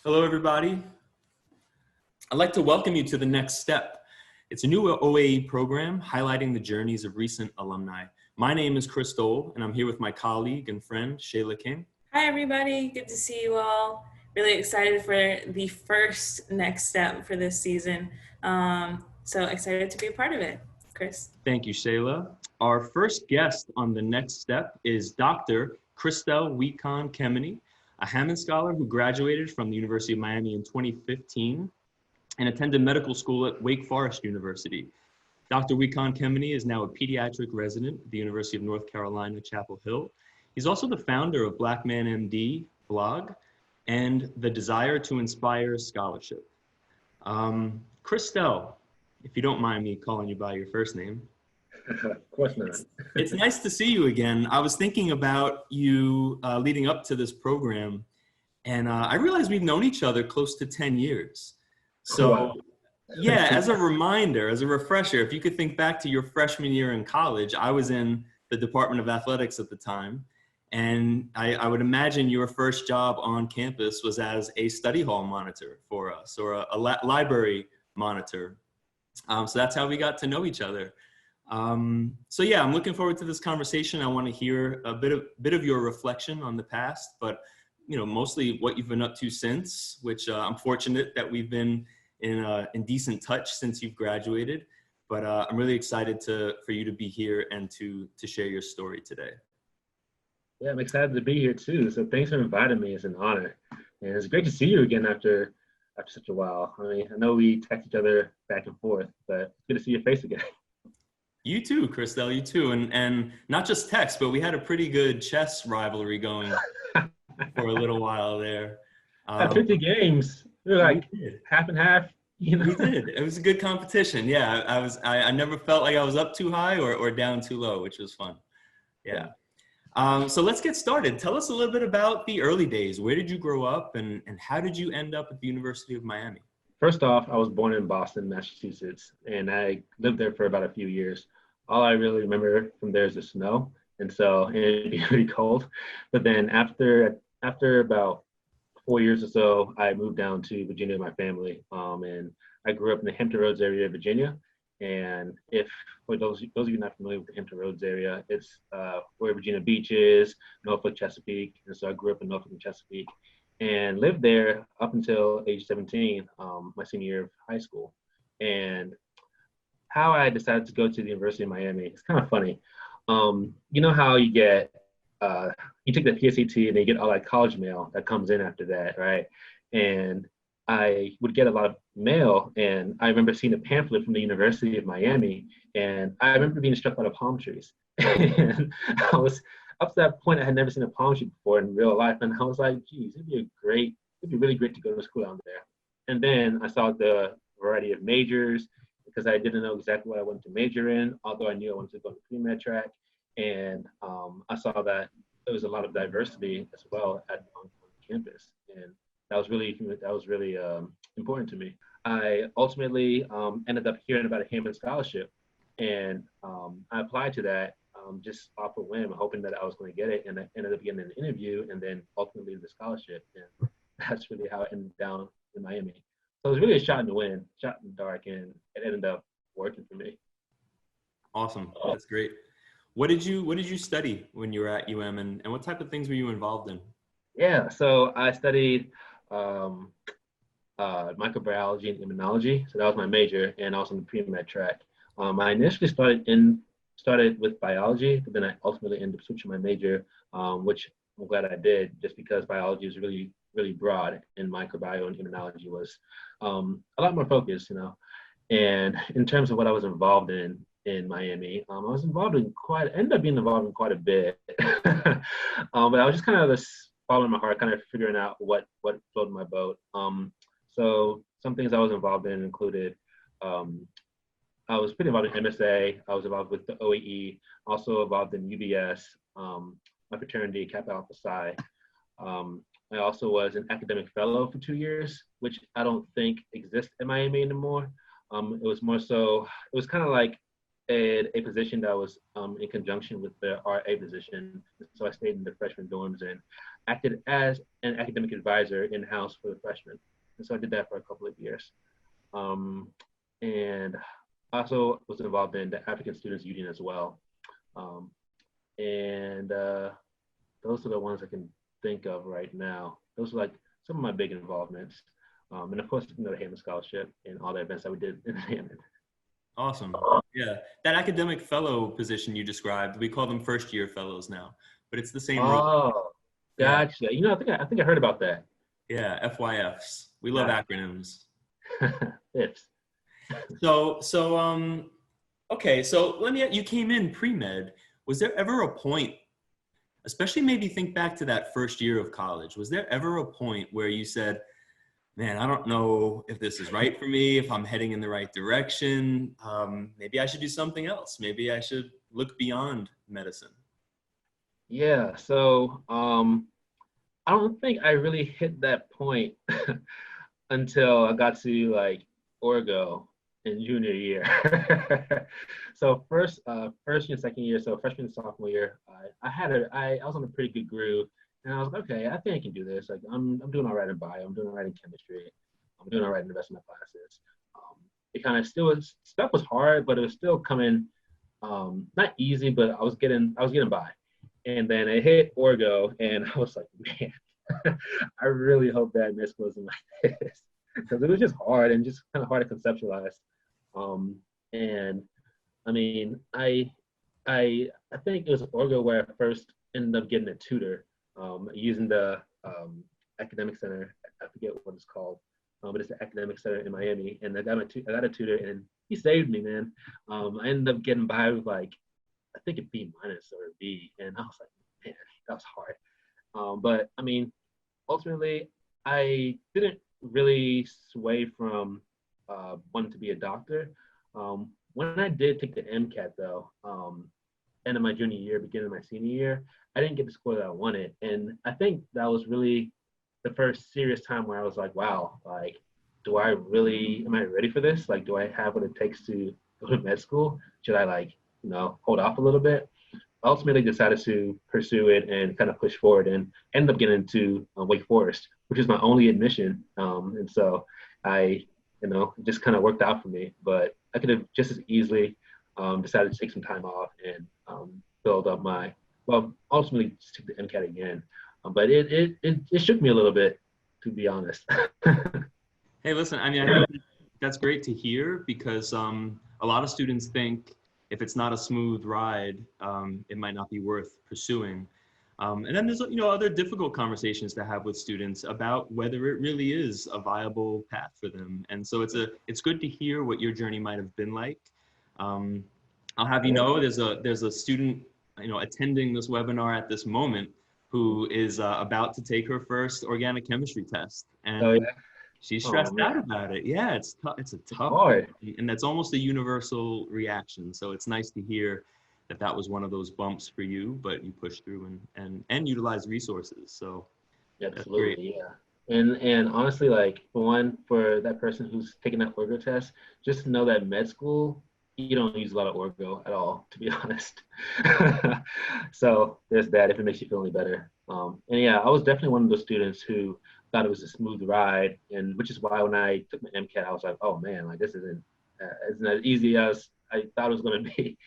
Hello, everybody. I'd like to welcome you to The Next Step. It's a new OAE program highlighting the journeys of recent alumni. My name is Christel, and I'm here with my colleague and friend, Shayla King. Hi, everybody. Good to see you all. Really excited for the first Next Step for this season. So excited to be a part of it. Chris. Thank you, Shayla. Our first guest on The Next Step is Dr. Christel Wekon-Kemeni, a Hammond Scholar who graduated from the University of Miami in 2015 and attended medical school at Wake Forest University. Dr. Wekon-Kemeni is now a pediatric resident at the University of North Carolina, Chapel Hill. He's also the founder of Black Man MD blog and the Desire to Inspire Scholarship. Christel, if you don't mind me calling you by your first name. Of course not. It's nice to see you again. I was thinking about you leading up to this program, and I realized we've known each other close to 10 years. So wow. Yeah, as a reminder, as a refresher, if you could think back to your freshman year in college, I was in the Department of Athletics at the time. And I would imagine your first job on campus was as a study hall monitor for us, or a library monitor. So that's how we got to know each other. So yeah, I'm looking forward to this conversation. I want to hear a bit of your reflection on the past, but mostly what you've been up to since, which I'm fortunate that we've been in decent touch since you've graduated. But I'm really excited for you to be here and to share your story today. Yeah, I'm excited to be here too. So thanks for inviting me. It's an honor. And it's great to see you again after such a while. I mean, I know we text each other back and forth, but it's good to see your face again. You too, Christel, you too. And not just text, but we had a pretty good chess rivalry going for a little while there. 50 games. We were like half and half. We did. It was a good competition. Yeah, I never felt like I was up too high or down too low, which was fun. Yeah. So let's get started. Tell us a little bit about the early days. Where did you grow up and how did you end up at the University of Miami? First off, I was born in Boston, Massachusetts, and I lived there for about a few years. All I really remember from there is the snow, and it'd be really cold. But then after about 4 years or so, I moved down to Virginia with my family, and I grew up in the Hampton Roads area of Virginia. And for those of you not familiar with the Hampton Roads area, it's where Virginia Beach is, Norfolk, Chesapeake. And so I grew up in Norfolk and Chesapeake and lived there up until age 17, my senior year of high school. And how I decided to go to the University of Miami, it's kind of funny. You know how you get, you take the PSAT and you get all that college mail that comes in after that, right? And I would get a lot of mail, and I remember seeing a pamphlet from the University of Miami, and I remember being struck by the palm trees. And I was, up to that point, I had never seen a palm tree before in real life, and I was like, geez, it'd be really great to go to school down there. And then I saw the variety of majors, because I didn't know exactly what I wanted to major in, although I knew I wanted to go to pre-med track. And I saw that there was a lot of diversity as well on campus. And that was really important to me. I ultimately ended up hearing about a Hammond Scholarship, and I applied to that just off a whim, hoping that I was going to get it, and I ended up getting an interview and then ultimately the scholarship. And that's really how it ended down in Miami. So it was really a shot in the wind, shot in the dark, and it ended up working for me. Awesome. That's great. What did you study when you were at UM, and what type of things were you involved in? Yeah, so I studied microbiology and immunology. So that was my major, and I was on the pre-med track. I initially started with biology, but then I ultimately ended up switching my major, which I'm glad I did, just because biology is really, really broad, and microbiome and immunology was a lot more focused, And in terms of what I was involved in Miami, I was ended up being involved in quite a bit. But I was just kind of following my heart, kind of figuring out what floated my boat. So some things I was involved in included, I was pretty involved in MSA. I was involved with the OEE, also involved in UBS, my fraternity, Kappa Alpha Psi. I also was an academic fellow for 2 years, which I don't think exists in Miami anymore. It was more so, it was kind of like a position that was in conjunction with the RA position. So I stayed in the freshman dorms and acted as an academic advisor in-house for the freshmen. And so I did that for a couple of years. And also was involved in the African Students Union as well. Those are the ones I can think of right now. Those are like some of my big involvements. And of course, the Hammond Scholarship and all the events that we did in Hammond. Awesome. Yeah. That academic fellow position you described, we call them first year fellows now, but it's the same role. Oh, gotcha. Yeah. I think I heard about that. Yeah. FYFs. We love acronyms. Ifs. Okay. So you came in pre-med. Was there ever a point, especially maybe think back to that first year of college, was there ever a point where you said, man, I don't know if this is right for me, if I'm heading in the right direction. Maybe I should do something else. Maybe I should look beyond medicine. Yeah, so I don't think I really hit that point until I got to like Orgo in junior year. So first year, second year, so freshman and sophomore year, I was on a pretty good groove. And I was like, okay, I think I can do this. Like, I'm doing all right in bio. I'm doing all right in chemistry. I'm doing all right in the rest of my classes. It kind of stuff was hard, but it was still coming, not easy, but I was getting by. And then I hit Orgo, and I was like, man, I really hope that med school isn't like this, because it was just hard and just kind of hard to conceptualize. And I mean, I think it was Orgo where I first ended up getting a tutor. Using the academic center, I forget what it's called, but it's the academic center in Miami, and I got a tutor, and he saved me, man. I ended up getting by with like, I think a B- or a B, and I was like, man, that was hard. But I mean, ultimately, I didn't really sway from wanting to be a doctor. When I did take the MCAT though, end of my junior year, beginning of my senior year, I didn't get the score that I wanted. And I think that was really the first serious time where I was like, wow, like, am I ready for this? Like, do I have what it takes to go to med school? Should I like, hold off a little bit? I ultimately decided to pursue it and kind of push forward and ended up getting into Wake Forest, which is my only admission. And so it just kind of worked out for me, but I could have just as easily decided to take some time off and build up ultimately just took the MCAT again. But it shook me a little bit, to be honest. Hey, listen, I mean, I think that's great to hear, because a lot of students think if it's not a smooth ride, it might not be worth pursuing. And then there's other difficult conversations to have with students about whether it really is a viable path for them. And so it's good to hear what your journey might have been like. I'll have you know, there's a student attending this webinar at this moment who is about to take her first organic chemistry test, and she's stressed out about it. Yeah, it's a tough one, and that's almost a universal reaction. So it's nice to hear that was one of those bumps for you, but you pushed through and utilized resources. So absolutely, yeah. And honestly, like for that person who's taking that Orgo test, just know that med school, you don't use a lot of Orgo at all, to be honest. So there's that, if it makes you feel any better. And yeah, I was definitely one of those students who thought it was a smooth ride, and which is why when I took my MCAT, I was like, oh man, like this isn't as easy as I thought it was going to be.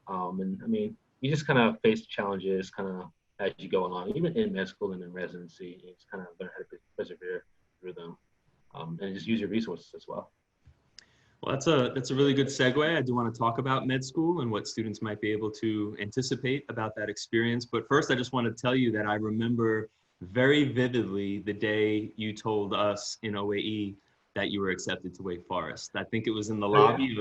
And I mean, you just kind of face challenges kind of as you go along, even in med school and in residency. You just kind of learn how to persevere through them, and just use your resources as well. Well, that's a really good segue. I do want to talk about med school and what students might be able to anticipate about that experience. But first, I just want to tell you that I remember very vividly the day you told us in OAE that you were accepted to Wake Forest. I think it was in the lobby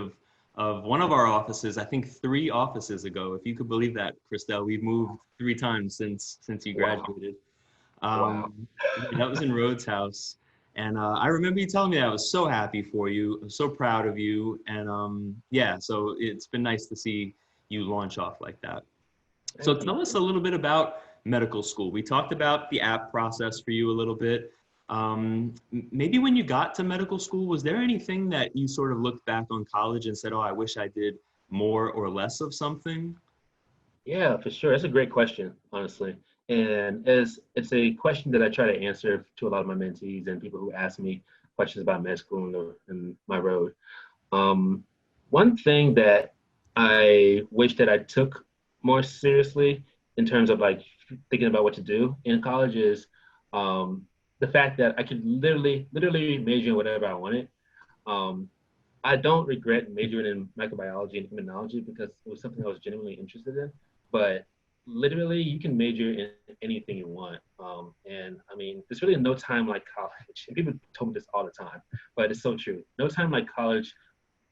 of one of our offices, I think 3 offices ago. If you could believe that, Christel, we've moved 3 times since you graduated. Wow. That was in Rhodes House. And I remember you telling me that. I was so happy for you. I'm so proud of you. And yeah, so it's been nice to see you launch off like that. So tell us a little bit about medical school. We talked about the app process for you a little bit. Maybe when you got to medical school, was there anything that you sort of looked back on college and said, oh, I wish I did more or less of something? Yeah, for sure. That's a great question, honestly. And as it's a question that I try to answer to a lot of my mentees and people who ask me questions about med school and my road. Um, One thing that I wish that I took more seriously in terms of like thinking about what to do in college is the fact that I could literally major in whatever I wanted. Um, I don't regret majoring in microbiology and immunology because it was something I was genuinely interested in. But literally, you can major in anything you want. And I mean, there's really no time like college. And people told me this all the time, but it's so true. No time like college.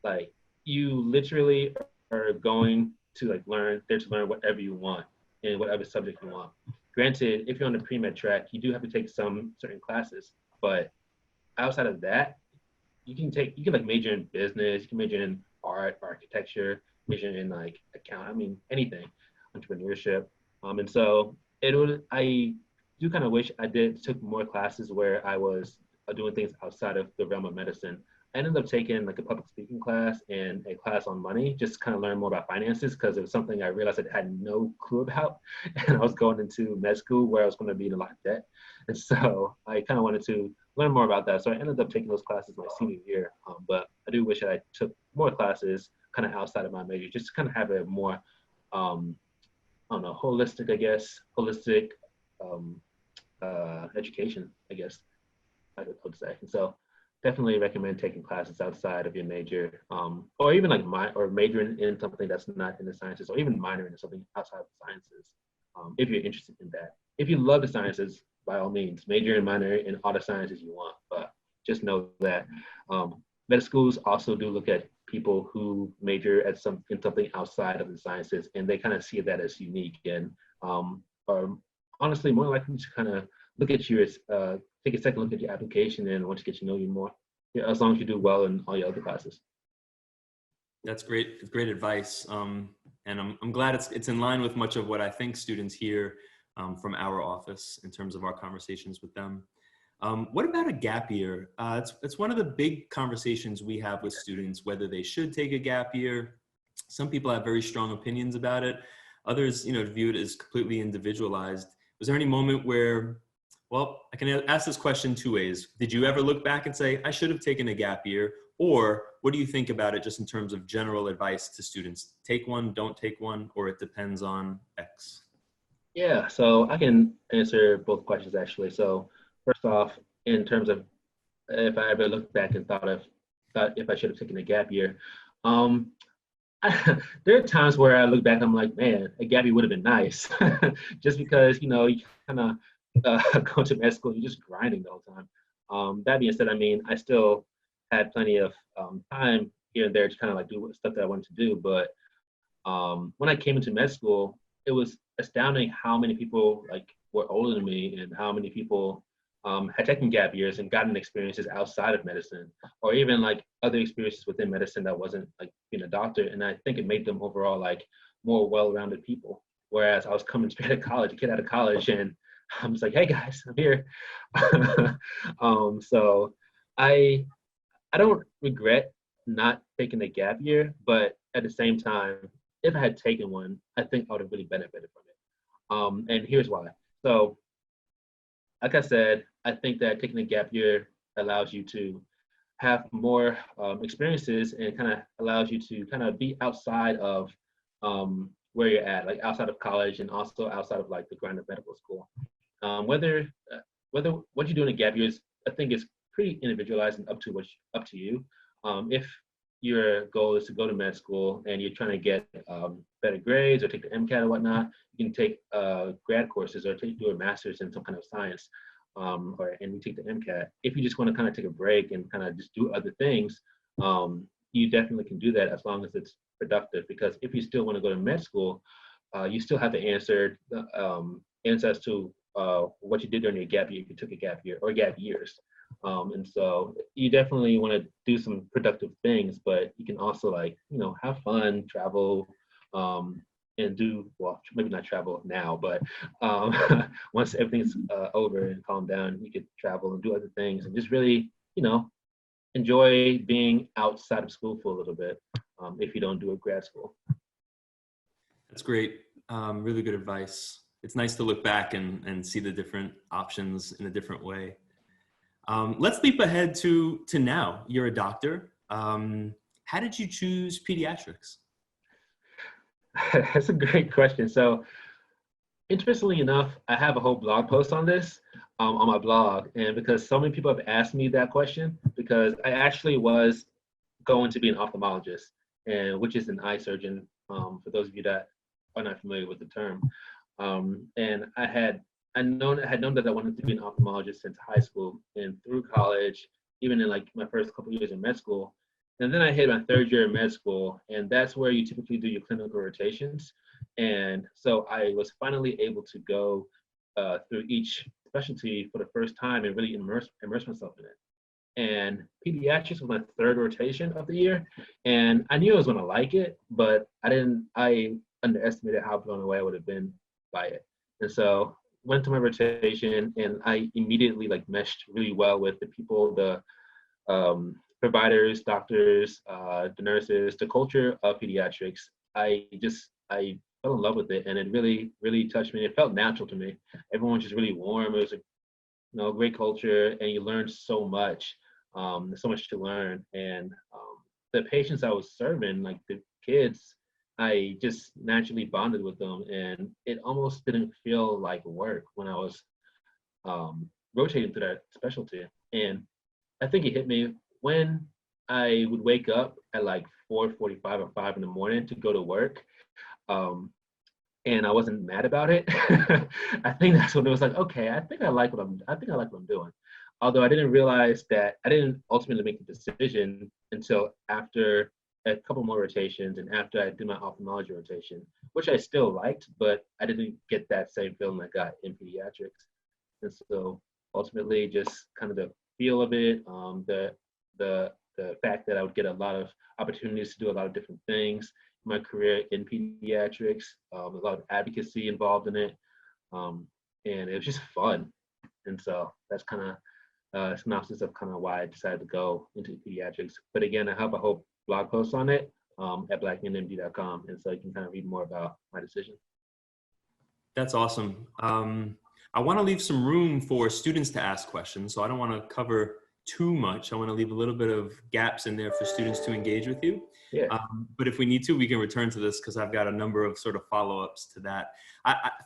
Like you literally are going to like learn there to learn whatever you want in whatever subject you want. Granted, if you're on the pre-med track, you do have to take some certain classes, but outside of that, you can like major in business, you can major in art, architecture, major in like account, I mean anything, entrepreneurship. And so it would I do kind of wish I did took more classes where I was doing things outside of the realm of medicine. I ended up taking like a public speaking class and a class on money, just to kind of learn more about finances because it was something I realized I had no clue about. And I was going into med school where I was going to be in a lot of debt. And so I kind of wanted to learn more about that. So I ended up taking those classes my senior year. But I do wish that I took more classes kind of outside of my major, just to kind of have a more, I don't know, holistic, I guess, holistic education, I guess I would say. And so definitely recommend taking classes outside of your major, or even like or majoring in something that's not in the sciences, or even minoring in something outside of the sciences, if you're interested in that. If you love the sciences, by all means, major and minor in all the sciences you want. But just know that med schools also do look at people who major at in something outside of the sciences, and they kind of see that as unique and are honestly more likely to kind of look at you as take a second look at your application and want to get to know you more. Yeah, as long as you do well in all your other classes. That's great. It's great advice. And I'm glad it's in line with much of what I think students hear from our office in terms of our conversations with them. What about a gap year? It's one of the big conversations we have with students, whether they should take a gap year. Some people have very strong opinions about it. Others, view it as completely individualized. Was there any moment where, well, I can ask this question two ways. Did you ever look back and say, I should have taken a gap year? Or what do you think about it just in terms of general advice to students? Take one, don't take one, or it depends on X? Yeah, so I can answer both questions actually. So first off, in terms of if I ever looked back and thought if I should have taken a gap year, um, there are times where I look back, I'm like, man, a gap year would have been nice, just because you kind of go to med school, you're just grinding the whole time. That being said, I mean, I still had plenty of time here and there to kind of like do stuff that I wanted to do. But when I came into med school, it was astounding how many people like were older than me and how many people had taken gap years and gotten experiences outside of medicine, or even like other experiences within medicine that wasn't like being a doctor. And I think it made them overall like more well-rounded people. Whereas I was coming straight out of college, a kid out of college, and I'm just like, hey guys, I'm here. So I don't regret not taking a gap year, but at the same time, if I had taken one, I think I would have really benefited from it. And here's why. So, like I said, I think that taking a gap year allows you to have more experiences and kind of allows you to kind of be outside of where you're at, like outside of college and also outside of like the grind of medical school. Whether what you do in a gap year is, I think, is pretty individualized and up to you. If your goal is to go to med school and you're trying to get better grades or take the MCAT or whatnot, you can take grad courses or do a master's in some kind of science, and you take the MCAT. If you just want to kind of take a break and kind of just do other things, you definitely can do that as long as it's productive. Because if you still want to go to med school, you still have to answer as to what you did during your gap year if you took a gap year or gap years. And so you definitely want to do some productive things, but you can also like, have fun, travel, and do, well, maybe not travel now, but once everything's over and calmed down, you could travel and do other things and just really, enjoy being outside of school for a little bit if you don't do a grad school. That's great. Really good advice. It's nice to look back and see the different options in a different way. Let's leap ahead to now. You're a doctor. How did you choose pediatrics? That's a great question. So interestingly enough, I have a whole blog post on this on my blog. And because so many people have asked me that question, because I actually was going to be an ophthalmologist, and which is an eye surgeon, for those of you that are not familiar with the term. And I had known that I wanted to be an ophthalmologist since high school and through college, even in like my first couple years in med school. And then I hit my third year in med school, and that's where you typically do your clinical rotations. And so I was finally able to go through each specialty for the first time and really immerse myself in it. And pediatrics was my third rotation of the year, and I knew I was going to like it, but I underestimated how blown away I would have been by it. And so went to my rotation, and I immediately like meshed really well with the people, the providers, doctors, the nurses, the culture of pediatrics. I fell in love with it, and it really, really touched me. It felt natural to me. Everyone was just really warm. It was a great culture, and you learned so much. There's so much to learn, and the patients I was serving, like the kids, I just naturally bonded with them, and it almost didn't feel like work when I was rotating through that specialty. And I think it hit me when I would wake up at like 4:45 or 5 in the morning to go to work, and I wasn't mad about it. I think that's when it was like, okay, I think I like what I'm doing. Although I didn't realize that I didn't ultimately make the decision until after a couple more rotations and after I did my ophthalmology rotation, which I still liked, but I didn't get that same feeling I got in pediatrics. And so ultimately, just kind of the feel of it, the fact that I would get a lot of opportunities to do a lot of different things in my career in pediatrics, a lot of advocacy involved in it, and it was just fun. And so that's kind of a synopsis of kind of why I decided to go into pediatrics. But again, I have a whole blog post on it at blackmanmd.com, and so you can kind of read more about my decision. That's awesome. I want to leave some room for students to ask questions, so I don't want to cover too much. I want to leave a little bit of gaps in there for students to engage with you. Yeah. But if we need to, we can return to this because I've got a number of sort of follow-ups to that.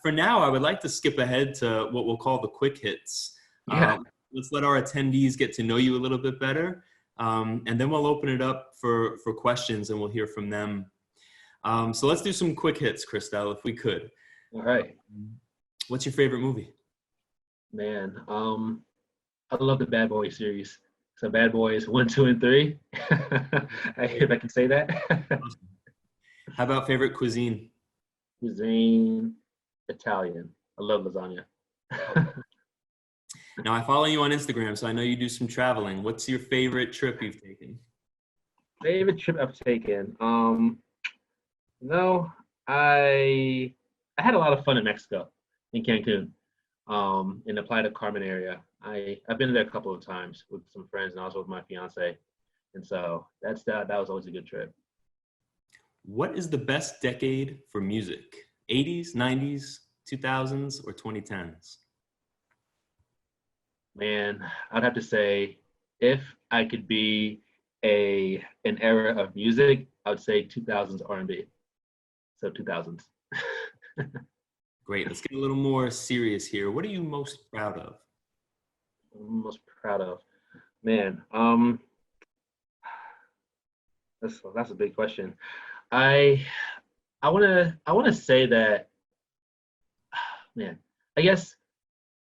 For now, I would like to skip ahead to what we'll call the quick hits. Yeah. Let's let our attendees get to know you a little bit better. And then we'll open it up for questions and we'll hear from them. So let's do some quick hits, Christel, if we could. All right. What's your favorite movie? Man, I love the Bad Boys series. So Bad Boys 1, 2, and 3. If I can say that. How about favorite cuisine? Cuisine, Italian. I love lasagna. Now, I follow you on Instagram, so I know you do some traveling. What's your favorite trip you've taken? Favorite trip I've taken? No, I had a lot of fun in Mexico, in Cancun, in the Playa del Carmen area. I've been there a couple of times with some friends and also with my fiance, and so that was always a good trip. What is the best decade for music? 80s, 90s, 2000s, or 2010s? Man, I'd have to say, if I could be an era of music, I would say 2000s R&B. So 2000s. Great. Let's get a little more serious here. What are you most proud of? I'm most proud of, man. That's a big question. I wanna say that, man. I guess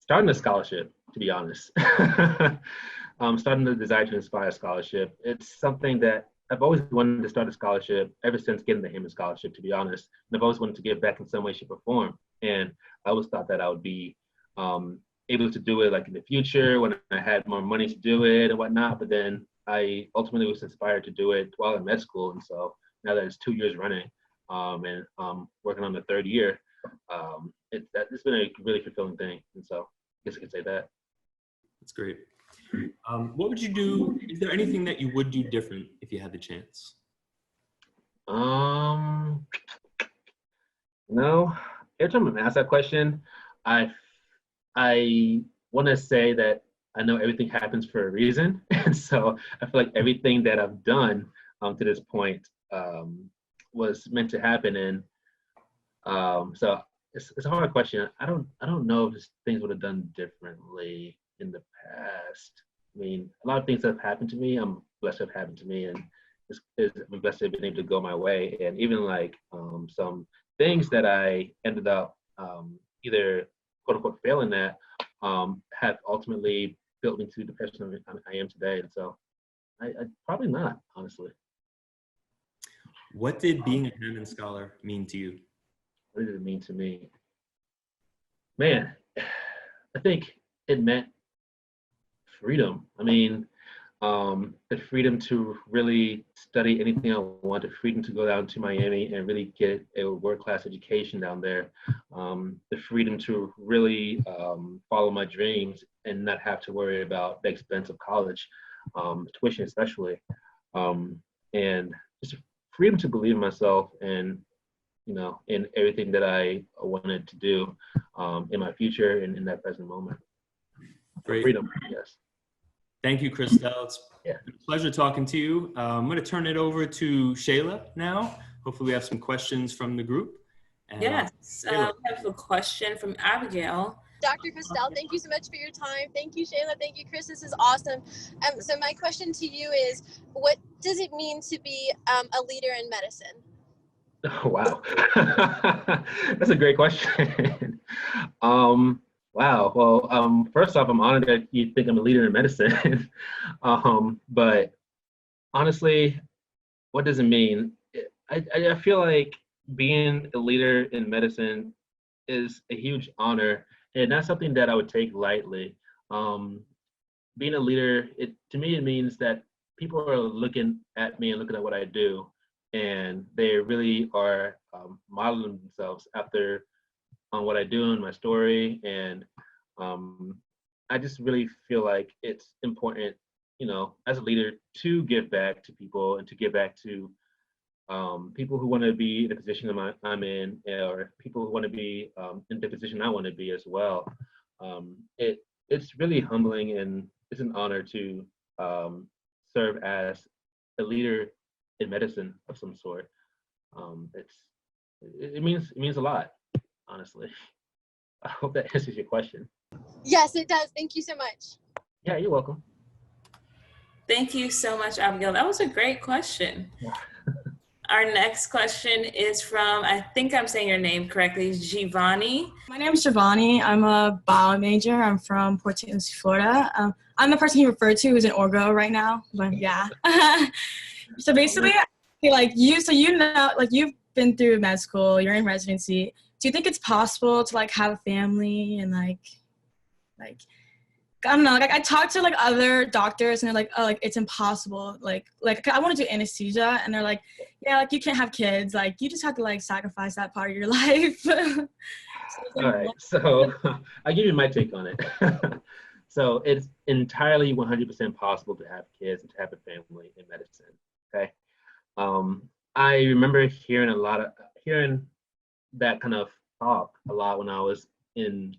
starting the scholarship, to be honest. Starting the Desire to Inspire scholarship. It's something that I've always wanted to start a scholarship ever since getting the Hammond scholarship, to be honest. And I've always wanted to give back in some way, shape, or form. And I always thought that I would be able to do it like in the future when I had more money to do it and whatnot. But then I ultimately was inspired to do it while in med school. And so now that it's 2 years running and working on the third year, it's been a really fulfilling thing. And so I guess I could say that. That's great. What would you do? Is there anything that you would do different if you had the chance? Um, no. Every time I'm asked that question, I I want to say that I know everything happens for a reason, and so I feel like everything that I've done to this point was meant to happen, and so it's a hard question. I don't know if things would have done differently in the past. I mean, a lot of things that have happened to me, I'm blessed to have happened to me, and I'm blessed to have been able to go my way. And even like some things that I ended up either quote unquote failing at have ultimately built me to the person I am today. And so I probably not, honestly. What did being a Hammond Scholar mean to you? What did it mean to me? Man, I think it meant freedom. I mean, the freedom to really study anything I want, the freedom to go down to Miami and really get a world-class education down there, the freedom to really follow my dreams and not have to worry about the expense of college, tuition especially, and just freedom to believe in myself and in everything that I wanted to do in my future and in that present moment. Great. Freedom, yes. Thank you, Christel. It's Yeah. been a pleasure talking to you. I'm going to turn it over to Shayla now. Hopefully we have some questions from the group. And, Yes, we have a question from Abigail. Dr. Christel, thank you so much for your time. Thank you, Shayla. Thank you, Chris. This is awesome. So my question to you is, what does it mean to be a leader in medicine? Oh, wow. That's a great question. Wow. Well, first off, I'm honored that you think I'm a leader in medicine. But honestly, what does it mean? I feel like being a leader in medicine is a huge honor, and that's something that I would take lightly. Being a leader, to me, it means that people are looking at me and looking at what I do, and they really are modeling themselves after on what I do in my story. And I just really feel like it's important, as a leader, to give back to people and to give back to people who want to be in the position I'm in, or people who want to be in the position I want to be as well. It's really humbling, and it's an honor to serve as a leader in medicine of some sort. It means a lot, honestly. I hope that answers your question. Yes, it does. Thank you so much. Yeah, you're welcome. Thank you so much, Abigail. That was a great question. Yeah. Our next question is from, I think I'm saying your name correctly, Giovanni. My name is Giovanni. I'm a bio major. I'm from Port St. Lucie, Florida. I'm the person he referred to who's in Orgo right now, but yeah. So basically, I feel like you've been through med school, you're in residency. Do you think it's possible to have a family and like I don't know, I talked to other doctors and they're like, oh, it's impossible. Like I want to do anesthesia and they're like, yeah, you can't have kids. You just have to sacrifice that part of your life. All right, so I'll give you my take on it. So it's entirely 100% possible to have kids and to have a family in medicine, okay? I remember hearing that kind of talk a lot when I was in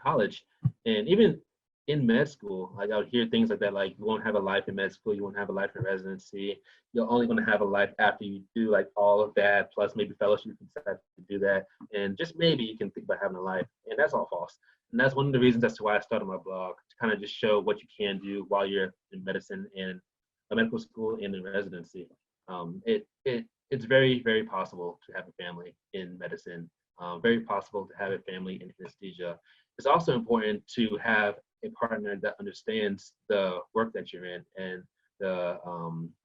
college, and even in med school. I would hear things like that, you won't have a life in med school, you won't have a life in residency, you're only going to have a life after you do all of that, plus maybe fellowship, you decide to do that, and just maybe you can think about having a life. And that's all false. And that's one of the reasons as to why I started my blog, to kind of just show what you can do while you're in medicine and a medical school and in residency. It's very, very possible to have a family in medicine, very possible to have a family in anesthesia. It's also important to have a partner that understands the work that you're in and the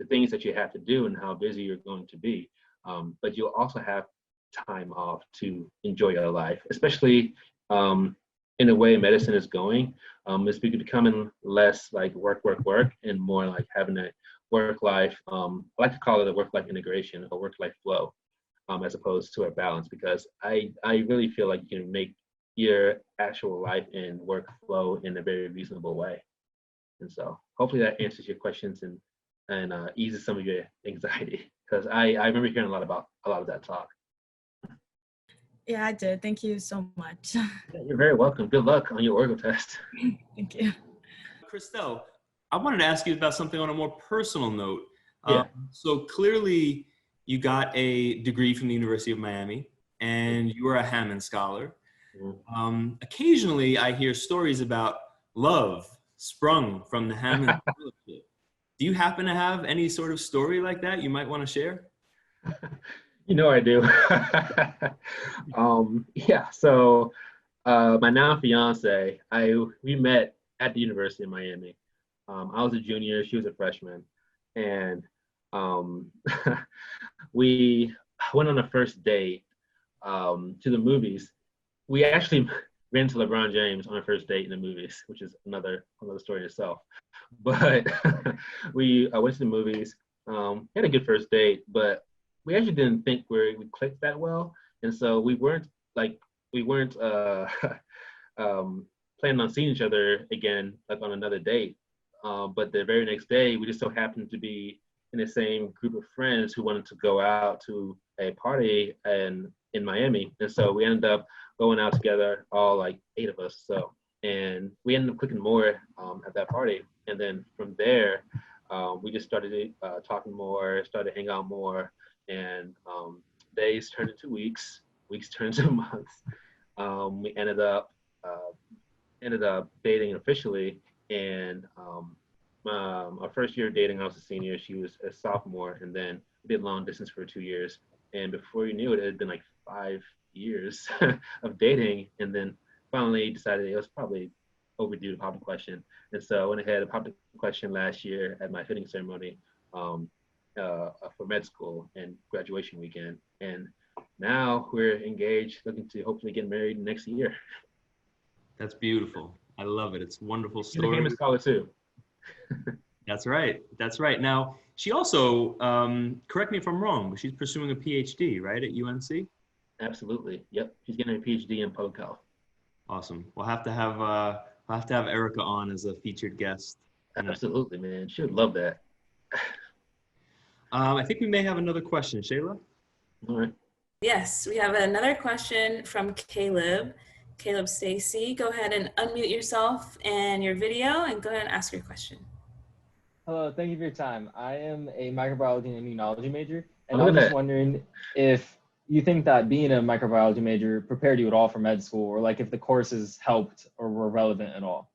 things that you have to do and how busy you're going to be. But you'll also have time off to enjoy your life, especially in the way medicine is going. It's becoming less work, and more having a work-life, I like to call it a work-life integration or work-life flow, as opposed to a balance, because I really feel like you can make your actual life and work flow in a very reasonable way. And so hopefully that answers your questions and eases some of your anxiety, because I remember hearing a lot of that talk. Yeah, I did. Thank you so much. Yeah, you're very welcome. Good luck on your orgo test. Thank you. Christel, I wanted to ask you about something on a more personal note. Yeah. So clearly you got a degree from the University of Miami and you were a Hammond Scholar. Occasionally I hear stories about love sprung from the Hammond Scholarship. Do you happen to have any sort of story like that you might want to share? You know I do. Yeah, so my now fiance, we met at the University of Miami. I was a junior, she was a freshman, and we went on a first date to the movies. We actually ran into LeBron James on a first date in the movies, which is another story in itself. But we went to the movies, had a good first date, but we actually didn't think we clicked that well, and so we weren't planning on seeing each other again, like on another date. But the very next day, we just so happened to be in the same group of friends who wanted to go out to a party in Miami, and so we ended up going out together, all like 8 of us. So, and we ended up clicking more at that party, and then from there, we just started talking more, started hanging out more, and days turned into weeks, weeks turned into months. We ended up dating officially, and our first year of dating, I was a senior, she was a sophomore, and then we did long distance for 2 years. And before you knew it, it had been like 5 years of dating, and then finally decided it was probably overdue to pop the question. And so I went ahead and popped the question last year at my fitting ceremony for med school and graduation weekend. And now we're engaged, looking to hopefully get married next year. That's beautiful. I love it. It's a wonderful She's a story. Hammond Scholar too. That's right. That's right. Now, she also, correct me if I'm wrong, but she's pursuing a PhD, right, at UNC? Absolutely. Yep. She's getting a PhD in public health. Awesome. We'll have to have Erica on as a featured guest. Absolutely, man. She would love that. I think we may have another question, Shayla. All right. Yes, we have another question from Caleb. Caleb Stacy, go ahead and unmute yourself and your video and go ahead and ask your question. Hello, thank you for your time. I am a microbiology and immunology major, and Look I'm at just that. wondering if you think that being a microbiology major prepared you at all for med school, or like if the courses helped or were relevant at all.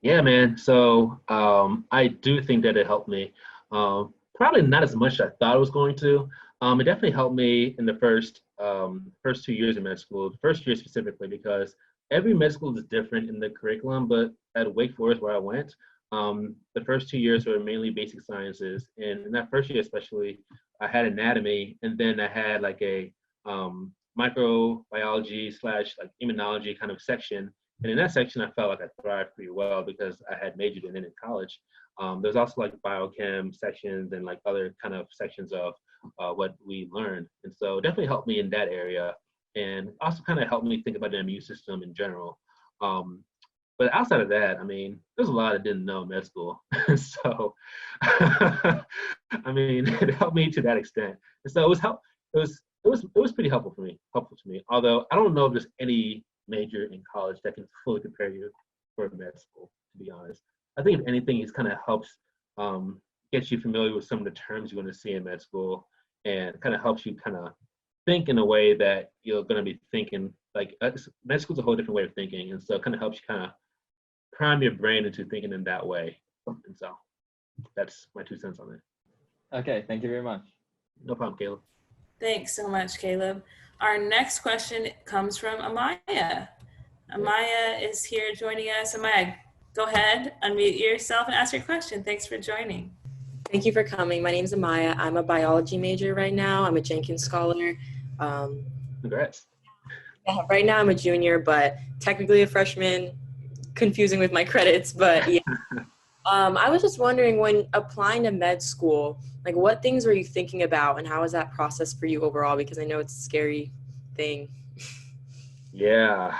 Yeah, man. So I do think that it helped me. Probably not as much as I thought it was going to. It definitely helped me in the first 2 years of med school, the first year specifically, because every med school is different in the curriculum. But at Wake Forest, where I went, the first 2 years were mainly basic sciences. And in that first year especially, I had anatomy, and then I had like a microbiology / like immunology kind of section. And in that section, I felt like I thrived pretty well because I had majored in it in college. There's also like biochem sections and like other kind of sections of what we learned. And so it definitely helped me in that area, and also kind of helped me think about the immune system in general. But outside of that, I mean, there's a lot I didn't know in med school. So, I mean, it helped me to that extent. And so it was pretty helpful to me. Although I don't know if there's any major in college that can fully prepare you for med school, to be honest. I think if anything, it kind of helps get you familiar with some of the terms you're going to see in med school, and kind of helps you kind of think in a way that you're going to be thinking, like med school's a whole different way of thinking. And so it kind of helps you kind of prime your brain into thinking in that way. And so that's my 2 cents on it. Okay, thank you very much. No problem, Caleb. Thanks so much, Caleb. Our next question comes from Amaya. Amaya is here joining us. Amaya, go ahead, unmute yourself and ask your question. Thanks for joining. Thank you for coming. My name is Amaya. I'm a biology major right now. I'm a Jenkins Scholar. Congrats. Yeah, right now I'm a junior, but technically a freshman. Confusing with my credits, but yeah. I was just wondering, when applying to med school, like what things were you thinking about, and how was that process for you overall? Because I know it's a scary thing. Yeah.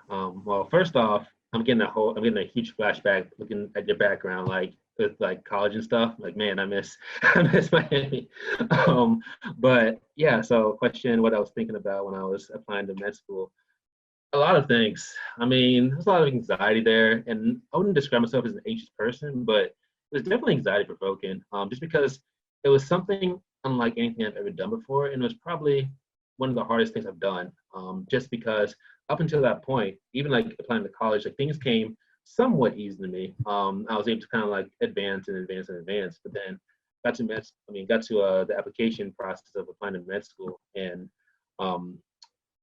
Well, first off, I'm getting a huge flashback looking at your background, like with like college and stuff. Like, man, I miss I miss Miami. But yeah, so question what I was thinking about when I was applying to med school. A lot of things. I mean, there's a lot of anxiety there, and I wouldn't describe myself as an anxious person, but it was definitely anxiety provoking. Just because it was something unlike anything I've ever done before, and it was probably one of the hardest things I've done. Just because up until that point, even like applying to college, like things came somewhat easy to me. I was able to kind of like advance and advance and advance, but then got to the application process of applying to med school, and um,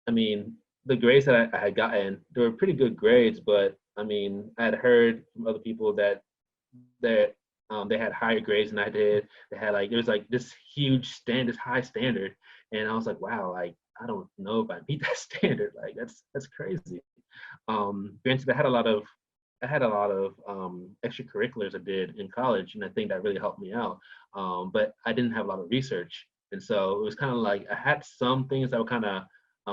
I mean, the grades that I had gotten, they were pretty good grades, but I mean, I had heard from other people that they had higher grades than I did. They had like, there was like this this high standard, and I was like, wow, like I don't know if I meet that standard. Like that's crazy. Granted, I had a lot of extracurriculars I did in college, and I think that really helped me out. But I didn't have a lot of research, and so it was kind of like I had some things that were kind of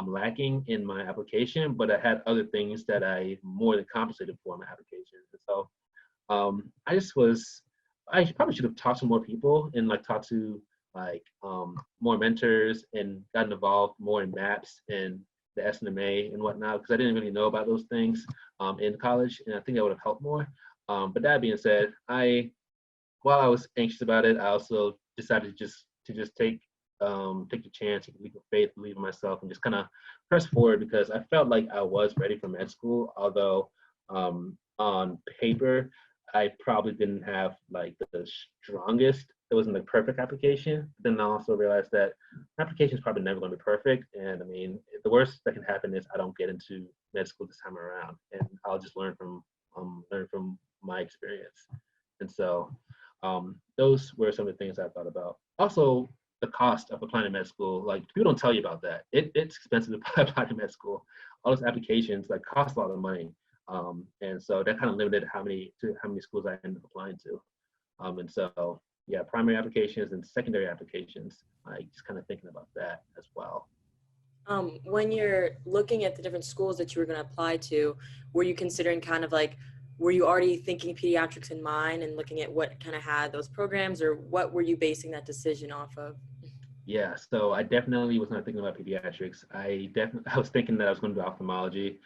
lacking in my application, but I had other things that I more than compensated for in my application. And so I probably should have talked to more people and like talked to like more mentors and gotten involved more in maps and the SNMA and whatnot, because I didn't really know about those things in college, and I think that would have helped more. But that being said, while I was anxious about it, I also decided to just take the chance, take a leap of faith, believe in myself, and just kind of press forward, because I felt like I was ready for med school, although on paper, I probably didn't have like the strongest, it wasn't the perfect application. Then I also realized that application is probably never going to be perfect. And I mean, the worst that can happen is I don't get into med school this time around, and I'll just learn from my experience. And so those were some of the things I thought about. Also, the cost of applying to med school, like people don't tell you about that. It's expensive to apply to med school. All those applications like cost a lot of money. And so that kind of limited how many schools I ended up applying to. And so yeah, primary applications and secondary applications, like just kind of thinking about that as well. When you're looking at the different schools that you were going to apply to, were you considering kind of like, were you already thinking pediatrics in mind and looking at what kind of had those programs, or what were you basing that decision off of? Yeah, so I definitely was not thinking about pediatrics. I was thinking that I was going to do ophthalmology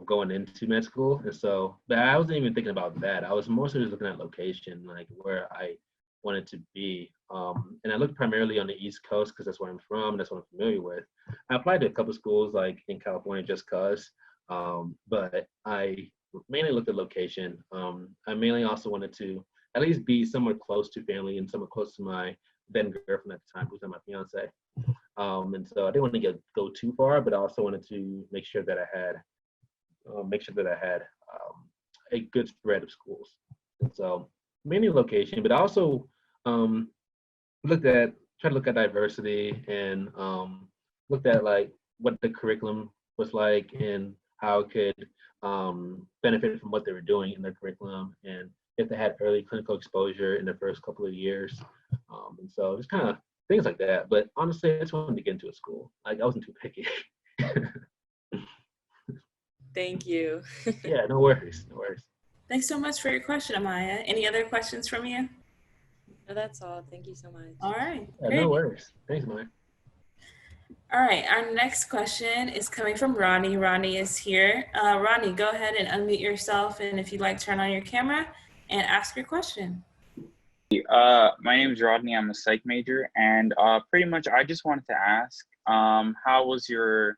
going into med school. And so, but I wasn't even thinking about that. I was more so just looking at location, like where I wanted to be. And I looked primarily on the East Coast because that's where I'm from, that's what I'm familiar with. I applied to a couple schools like in California just cause, but I mainly looked at location. I mainly also wanted to at least be somewhere close to family and somewhere close to my then girlfriend at the time, who's my fiance. And so I didn't want to go too far, but I also wanted to make sure that I had a good spread of schools. And so mainly location, but I also tried to look at diversity and looked at like what the curriculum was like and how it could benefit from what they were doing in their curriculum, and if they had early clinical exposure in the first couple of years. And so just kind of things like that. But honestly, I just wanted to get into a school. Like I wasn't too picky. Thank you. Yeah, no worries, no worries. Thanks so much for your question, Amaya. Any other questions from you? No, that's all. Thank you so much. All right. Yeah, Great. no worries. Thanks, Mike. All right. Our next question is coming from Ronnie. Ronnie is here. Ronnie, go ahead and unmute yourself, and if you'd like, turn on your camera and ask your question. My name is Rodney. I'm a psych major, and pretty much I just wanted to ask, how was your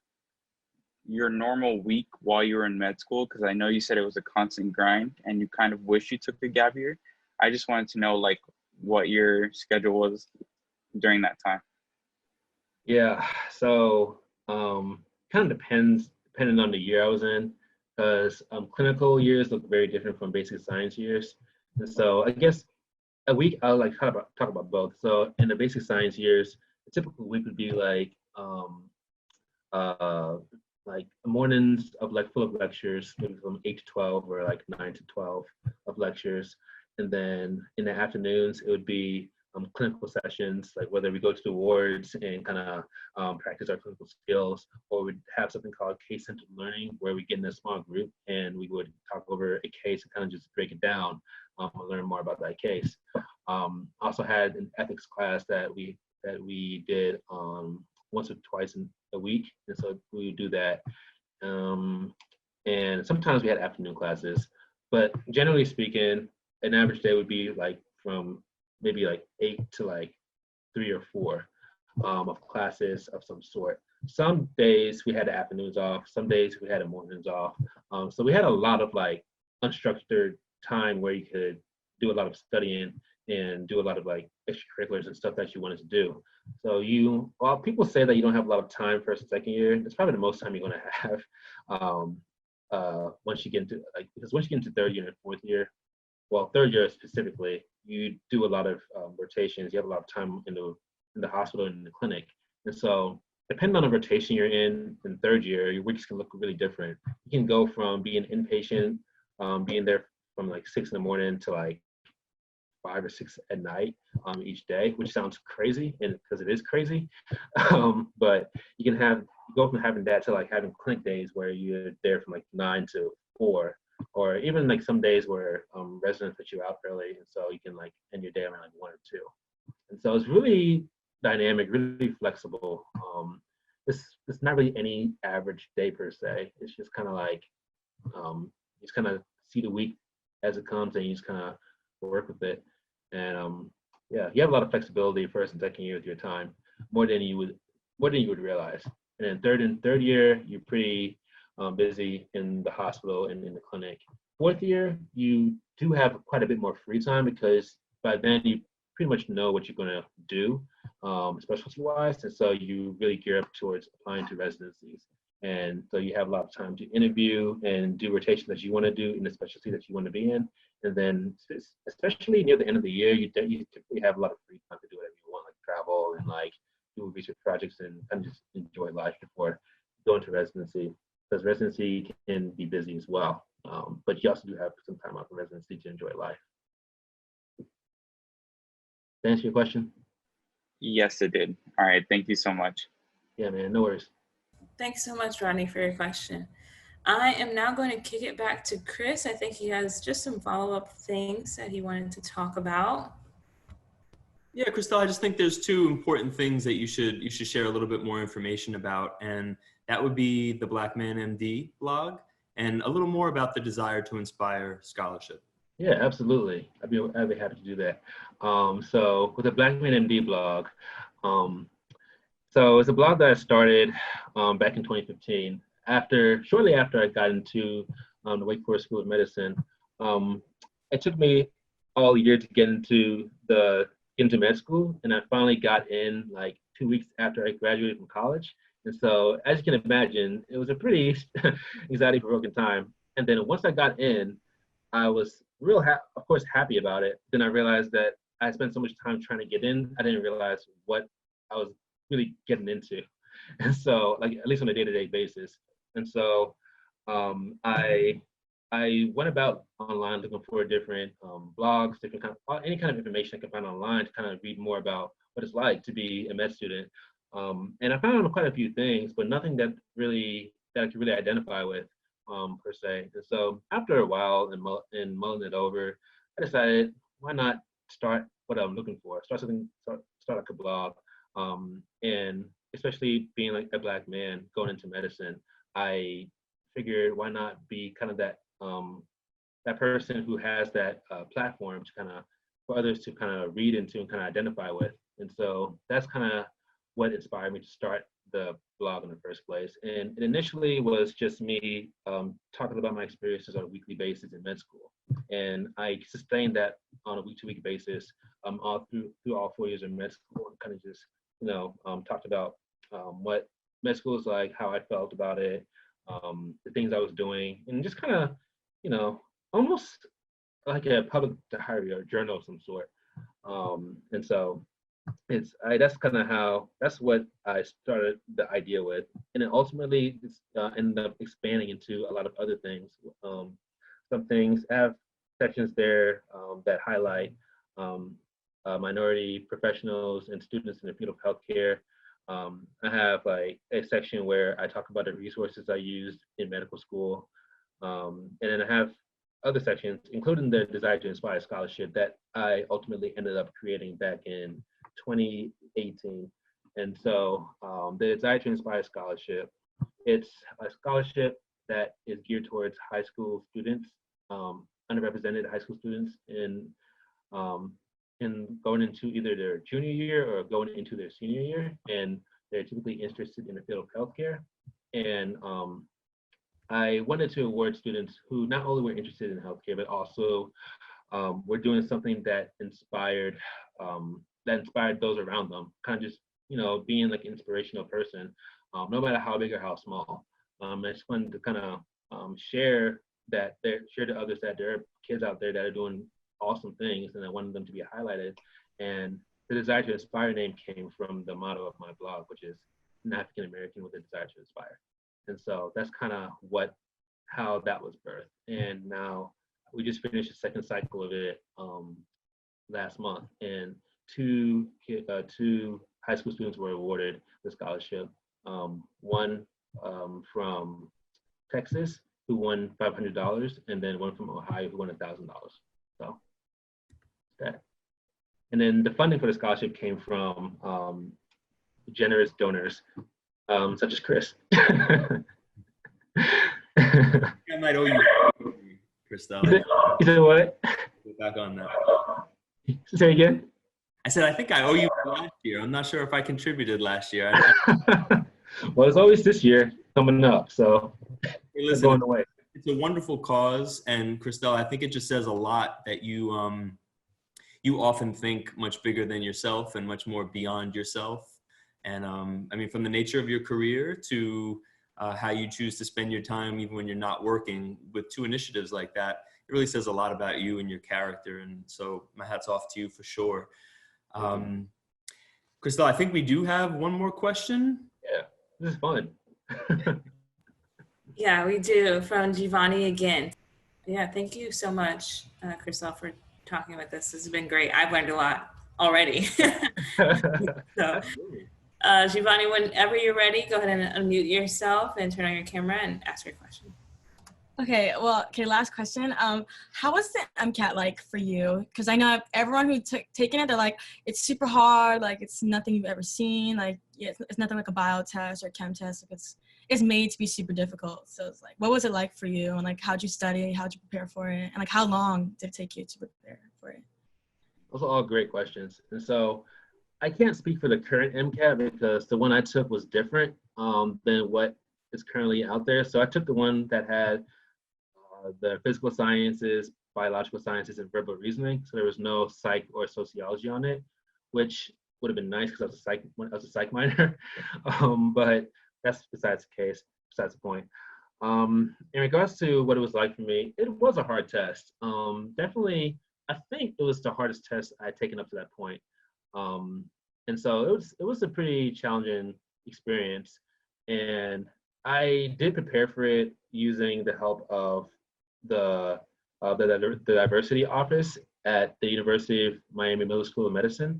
normal week while you were in med school? Because I know you said it was a constant grind, and you kind of wish you took a gap year. I just wanted to know like what your schedule was during that time. Yeah, so kind of depending on the year I was in, because clinical years look very different from basic science years. And so I guess a week I'll like talk about both. So in the basic science years, a typical week would be like mornings of like full of lectures, maybe from 8 to 12 or like 9 to 12 of lectures. And then in the afternoons, it would be clinical sessions, like whether we go to the wards and kind of practice our clinical skills, or we'd have something called case-centered learning, where we get in a small group and we would talk over a case and kind of just break it down and learn more about that case. Also had an ethics class that we did once or twice in a week, and so we would do that. And sometimes we had afternoon classes, but generally speaking, an average day would be like from maybe like 8 to like 3 or 4 of classes of some sort. Some days we had the afternoons off, some days we had the mornings off. So we had a lot of like unstructured time where you could do a lot of studying and do a lot of like extracurriculars and stuff that you wanted to do. So while people say that you don't have a lot of time first and second year, it's probably the most time you're going to have once you get into because once you get into third year and fourth year, well, third year specifically, you do a lot of rotations. You have a lot of time in the hospital and in the clinic, and so depending on the rotation you're in third year, your weeks can look really different. You can go from being inpatient, being there from like 6 in the morning to like 5 or 6 at night each day, which sounds crazy, and because it is crazy, but you can go from having that to like having clinic days where you're there from like 9 to 4, or even like some days where residents put you out early, and so you can like end your day around like 1 or 2. And so it's really dynamic, really flexible. It's not really any average day per se. It's just kind of like you just kind of see the week as it comes, and you just kind of work with it. And yeah, you have a lot of flexibility first and second year with your time, more than you would realize. And then third year, you're pretty busy in the hospital and in the clinic. Fourth year, you do have quite a bit more free time, because by then you pretty much know what you're going to do, specialty-wise, and so you really gear up towards applying to residencies. And so you have a lot of time to interview and do rotations that you want to do in the specialty that you want to be in. And then, especially near the end of the year, you typically have a lot of free time to do whatever you want, like travel and like do research projects and kind of just enjoy life before going to residency, because residency can be busy as well. But you also do have some time off in residency to enjoy life. Did that answer your question? Yes, it did. All right, thank you so much. Yeah, man, no worries. Thanks so much, Rodney, for your question. I am now going to kick it back to Chris. I think he has just some follow-up things that he wanted to talk about. Yeah, Christel, I just think there's 2 important things that you should share a little bit more information about, and that would be the Black Man MD blog and a little more about the Desire to Inspire scholarship. Yeah, absolutely. I'd be happy to do that. So with the Black Man MD blog, so it's a blog that I started back in 2015. Shortly after I got into the Wake Forest School of Medicine, it took me all year to get into med school, and I finally got in like 2 weeks after I graduated from college. And so, as you can imagine, it was a pretty anxiety-provoking time. And then once I got in, I was of course, happy about it. Then I realized that I spent so much time trying to get in, I didn't realize what I was really getting into. And so, like, at least on a day-to-day basis. And so I went about online looking for different blogs, any kind of information I could find online to kind of read more about what it's like to be a med student. And I found quite a few things, but nothing that I could really identify with per se. And so after a while and mulling it over, I decided, why not start what I'm looking for? Start like a blog. And especially being like a Black man going into medicine, I figured, why not be kind of that person who has that platform to kind of for others to kind of read into and kind of identify with. And so that's kind of what inspired me to start the blog in the first place. And it initially was just me talking about my experiences on a weekly basis in med school. And I sustained that on a week-to-week basis all through all 4 years of med school, and kind of just, talked about what med school is like, how I felt about it, the things I was doing, and just kind of, almost like a public diary or journal of some sort. And so that's what I started the idea with. And then ultimately it's ended up expanding into a lot of other things. Some things have sections there that highlight minority professionals and students in the field of healthcare. I have like a section where I talk about the resources I used in medical school. And then I have other sections, including the Desire to Inspire Scholarship that I ultimately ended up creating back in 2018. And so the Desire to Inspire Scholarship, it's a scholarship that is geared towards high school students, underrepresented high school students in going into either their junior year or going into their senior year. And they're typically interested in the field of healthcare. And I wanted to award students who not only were interested in healthcare, but also were doing something that inspired those around them, kind of just, being like an inspirational person, no matter how big or how small. I just wanted to kind of share to others that there are kids out there that are doing awesome things, and I wanted them to be highlighted. And the Desire to Inspire name came from the motto of my blog, which is an African American with a desire to inspire. And so that's kind of how that was birthed. And now we just finished the second cycle of it last month, and two high school students were awarded the scholarship. One from Texas who won $500, and then one from Ohio who won $1,000. So that. And then the funding for the scholarship came from generous donors, such as Chris. I might owe you, Christel. You said what? Get back on that. Say again? I said, I think I owe you last year. I'm not sure if I contributed last year. Well, it's always this year coming up, so it's going away. It's a wonderful cause, and Christel, I think it just says a lot that you often think much bigger than yourself and much more beyond yourself. And I mean, from the nature of your career to how you choose to spend your time, even when you're not working, with two initiatives like that, it really says a lot about you and your character. And so my hat's off to you for sure. Christel, I think we do have one more question. Yeah, this is fun. Yeah, we do, from Giovanni again. Yeah, thank you so much, Christel, for talking with us. This has been great. I've learned a lot already. So, Giovanni, whenever you're ready, go ahead and unmute yourself and turn on your camera and ask your question. Okay, last question. How was the MCAT like for you? Because I know everyone who's taken it, they're like, it's super hard, like it's nothing you've ever seen, like it's nothing like a bio test or chem test, like it's made to be super difficult. So it's like, what was it like for you? And like, how'd you study? How'd you prepare for it? And like, how long did it take you to prepare for it? Those are all great questions. And so I can't speak for the current MCAT because the one I took was different than what is currently out there. So I took the one that had the physical sciences, biological sciences, and verbal reasoning. So there was no psych or sociology on it, which would have been nice because I was a psych minor. But that's besides the point. In regards to what it was like for me, it was a hard test. Definitely, I think it was the hardest test I'd taken up to that point. And so it was a pretty challenging experience. And I did prepare for it using the help of the diversity office at the University of Miami Middle School of Medicine.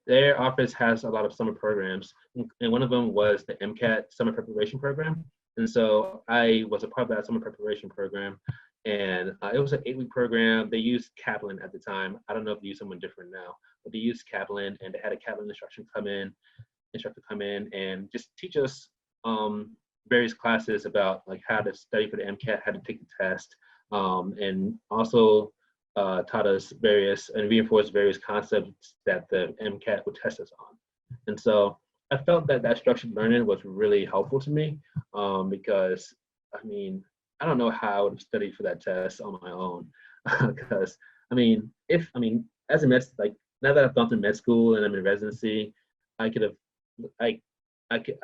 Their office has a lot of summer programs, and one of them was the MCAT summer preparation program. And so I was a part of that summer preparation program, and it was an 8-week program. They used Kaplan at the time. I don't know if they use someone different now, but they used Kaplan, and they had a Kaplan instructor come in and just teach us various classes about like how to study for the MCAT, how to take the test, and also taught us and reinforced various concepts that the MCAT would test us on. And so I felt that structured learning was really helpful to me because, I mean, I don't know how I would have studied for that test on my own because, as a now that I've gone through med school and I'm in residency, I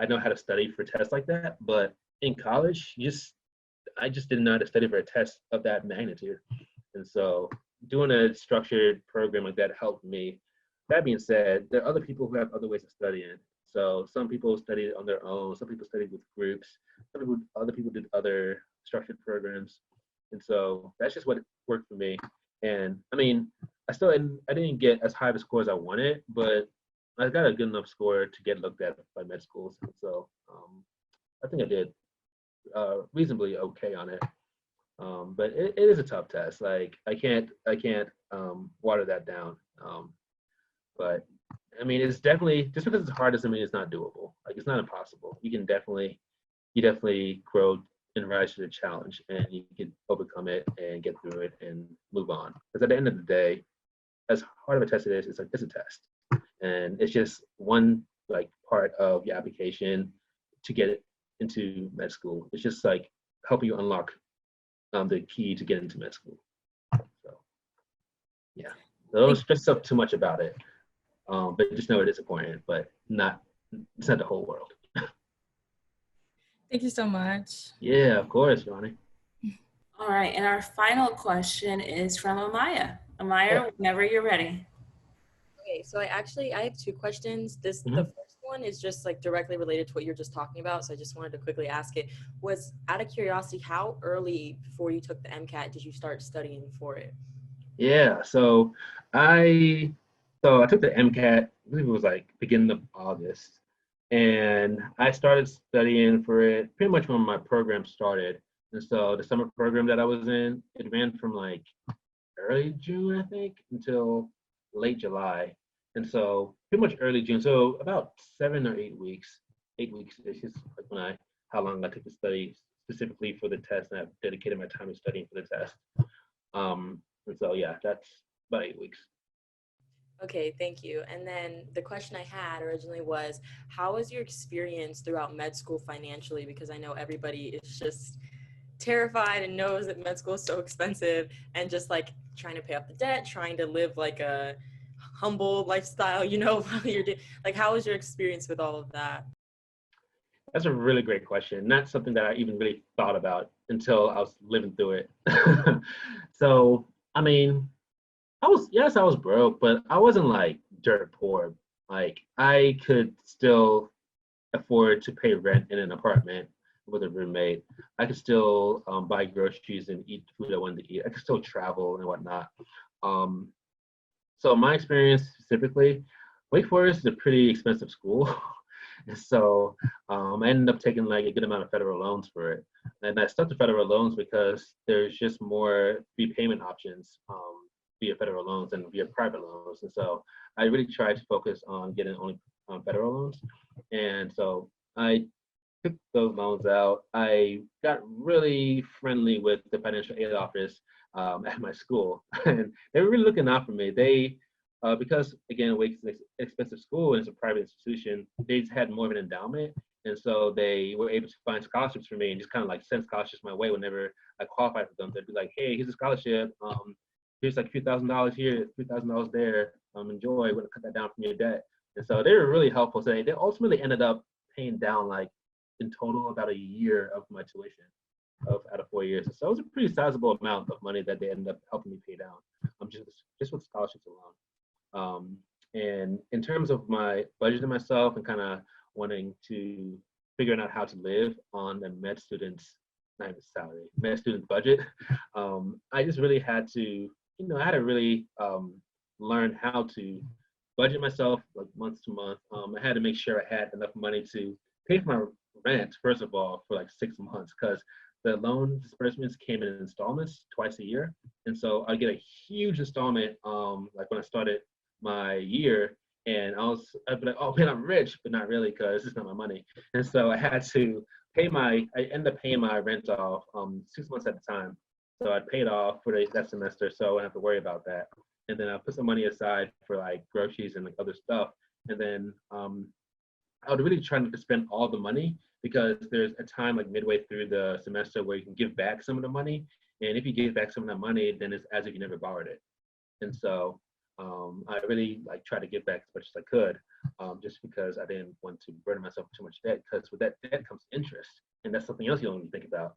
know how to study for tests like that, but in college, I just didn't know how to study for a test of that magnitude. And so doing a structured program like that helped me. That being said, there are other people who have other ways of studying. So some people studied on their own, some people studied with groups, other people did other structured programs. And so that's just what worked for me. And I mean, I didn't get as high of a score as I wanted, but I got a good enough score to get looked at by med schools. So I think I did reasonably okay on it. But it is a tough test. Like I can't water that down. But I mean, it's definitely, just because it's hard doesn't mean it's not doable. Like it's not impossible. You definitely grow and rise to the challenge, and you can overcome it and get through it and move on. Because at the end of the day, as hard of a test it is, it's a test, and it's just one like part of your application to get it into med school. It's just like helping you unlock the key to get into med school. So yeah, don't stress up too much about it, but just know it is important, but it's not the whole world. Thank you so much. Yeah, of course, Giovanni. All right, and our final question is from Amaya. Amaya, whenever you're ready. Okay, so I have two questions. The first one is just like directly related to what you're just talking about. So I just wanted to quickly ask it. Was out of curiosity, how early before you took the MCAT did you start studying for it? Yeah, so I took the MCAT, I believe it was like beginning of August, and I started studying for it pretty much when my program started. And so the summer program that I was in, it ran from like early June, I think, until late July. And so pretty much early June, so about 7 or 8 weeks. 8 weeks is just like how long I took to study specifically for the test, and I've dedicated my time to studying for the test. And so yeah, that's about 8 weeks. Okay, thank you. And then the question I had originally was, how was your experience throughout med school financially? Because I know everybody is just terrified and knows that med school is so expensive, and just like trying to pay off the debt, trying to live like a humble lifestyle, while you're like, how was your experience with all of that? That's a really great question. Not something that I even really thought about until I was living through it. So, I mean, I was broke, but I wasn't like dirt poor. Like I could still afford to pay rent in an apartment with a roommate. I could still buy groceries and eat food I wanted to eat. I could still travel and whatnot. So my experience specifically, Wake Forest is a pretty expensive school. So I ended up taking like a good amount of federal loans for it. And I stuck to federal loans because there's just more repayment options via federal loans and via private loans. And so I really tried to focus on getting only federal loans. And so I took those loans out. I got really friendly with the financial aid office at my school, and they were really looking out for me. They, because again, Wake is an expensive school and it's a private institution, they just had more of an endowment. And so they were able to find scholarships for me and just kind of like send scholarships my way whenever I qualified for them. They'd be like, hey, here's a scholarship. Here's like a few $1,000 here, $3,000 there. Enjoy, we're gonna cut that down from your debt. And so they were really helpful. So they ultimately ended up paying down like in total about a year of my tuition out of 4 years. So it was a pretty sizable amount of money that they ended up helping me pay down, just with scholarships alone. And in terms of my budgeting myself and kind of wanting to figuring out how to live on the med student's, not even salary, med student budget, I just really had to, I had to really learn how to budget myself like month to month. I had to make sure I had enough money to pay for my rent, first of all, for like 6 months, because the loan disbursements came in installments twice a year. And so I get a huge installment like when I started my year, and I'd be like, oh man, I'm rich, but not really, because it's not my money. And so I had to I ended up paying my rent off 6 months at a time. So I paid off for that semester, so I wouldn't have to worry about that. And then I put some money aside for like groceries and like other stuff. And then I would really try not to spend all the money, because there's a time like midway through the semester where you can give back some of the money. And if you give back some of that money, then it's as if you never borrowed it. And so I really like try to give back as much as I could, just because I didn't want to burden myself with too much debt, because with that debt comes interest, and that's something else you don't even think about.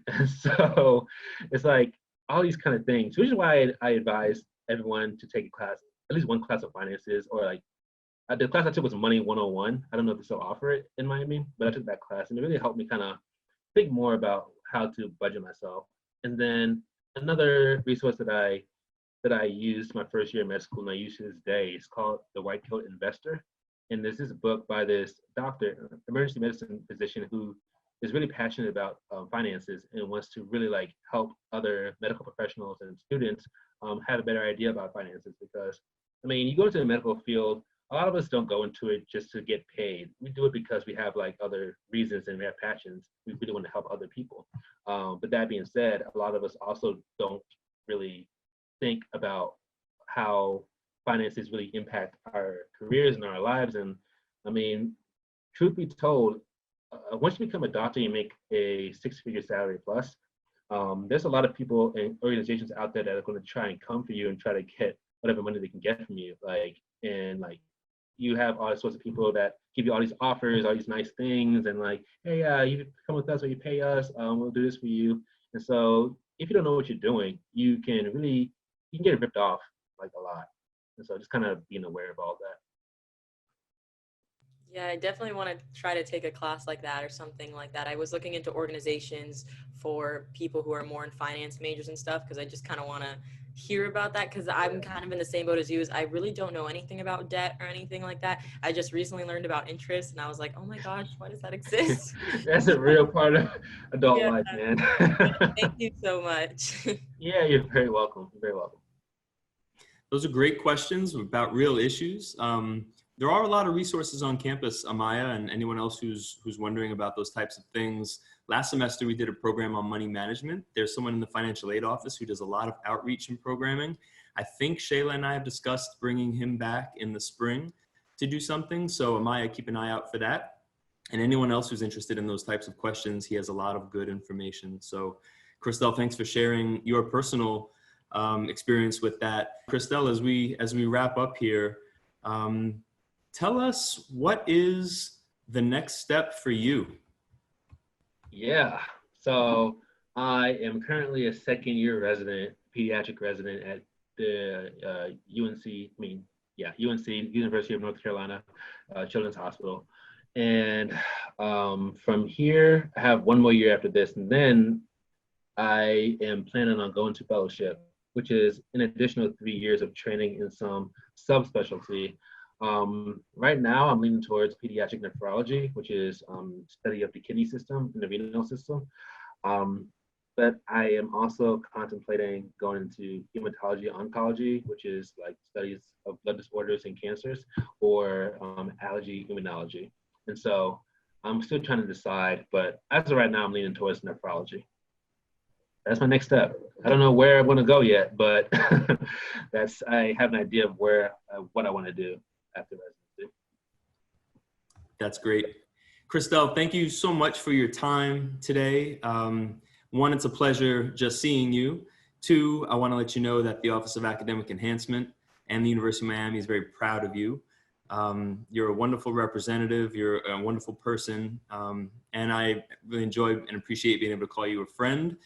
And so it's like all these kind of things, which is why I advise everyone to take a class, at least one class of finances, or like the class I took was Money 101. I don't know if they still offer it in Miami, but I took that class, and it really helped me kind of think more about how to budget myself. And then another resource that I that I used my first year of med school and I use to this day. It's called The White Coat Investor. And this is a book by this doctor, emergency medicine physician, who is really passionate about finances and wants to really like help other medical professionals and students have a better idea about finances. Because, I mean, you go into the medical field, a lot of us don't go into it just to get paid. We do it because we have like other reasons and we have passions. We really want to help other people. But that being said, a lot of us also don't really think about how finances really impact our careers and our lives. And I mean, truth be told, once you become a doctor, you make a six-figure salary plus. There's a lot of people and organizations out there that are going to try and come for you and try to get whatever money they can get from you. Like you have all sorts of people that give you all these offers, all these nice things, and like, hey, you come with us or you pay us, we'll do this for you. And so if you don't know what you're doing, you can get ripped off like a lot. And so just kind of being aware of all that. Yeah, I definitely want to try to take a class like that or something like that. I was looking into organizations for people who are more in finance majors and stuff, because I just kind of want to hear about that, because I'm kind of in the same boat as you. Is I really don't know anything about debt or anything like that. I just recently learned about interest and I was like, oh my gosh, why does that exist? That's a real part of adult life, man. Thank you so much. Yeah, you're very welcome. You're very welcome. Those are great questions about real issues. There are a lot of resources on campus, Amaya, and anyone else who's wondering about those types of things. Last semester, we did a program on money management. There's someone in the financial aid office who does a lot of outreach and programming. I think Shayla and I have discussed bringing him back in the spring to do something. So Amaya, keep an eye out for that. And anyone else who's interested in those types of questions, he has a lot of good information. So Christel, thanks for sharing your personal experience with that. Christel, as we wrap up here, tell us, what is the next step for you? Yeah, so I am currently a second year resident, pediatric resident at the UNC, University of North Carolina Children's Hospital. And from here, I have one more year after this, and then I am planning on going to fellowship, which is an additional 3 years of training in some subspecialty. Right now, I'm leaning towards pediatric nephrology, which is study of the kidney system and the renal system. But I am also contemplating going into hematology oncology, which is like studies of blood disorders and cancers, or allergy immunology. And so I'm still trying to decide, but as of right now, I'm leaning towards nephrology. That's my next step. I don't know where I'm going to go yet, but I have an idea of what I want to do after residency. That's great. Christel, thank you so much for your time today. One, it's a pleasure just seeing you. Two, I want to let you know that the Office of Academic Enhancement and the University of Miami is very proud of you. You're a wonderful representative. You're a wonderful person. And I really enjoy and appreciate being able to call you a friend.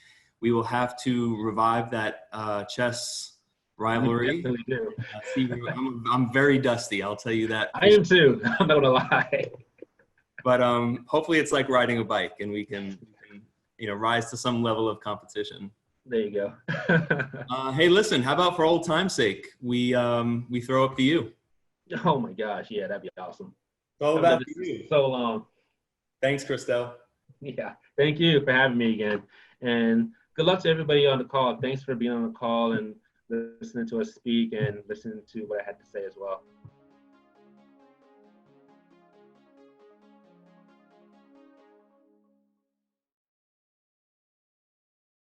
We will have to revive that chess rivalry. We definitely do. I'm very dusty, I'll tell you that. I am too, I'm not gonna lie. But hopefully it's like riding a bike and we can rise to some level of competition. There you go. Hey, listen, how about for old time's sake, we throw up to you. Oh my gosh, yeah, that'd be awesome. It's all about you. So long. Thanks, Christel. Yeah, thank you for having me again. And good luck to everybody on the call. Thanks for being on the call and listening to us speak and listening to what I had to say as well.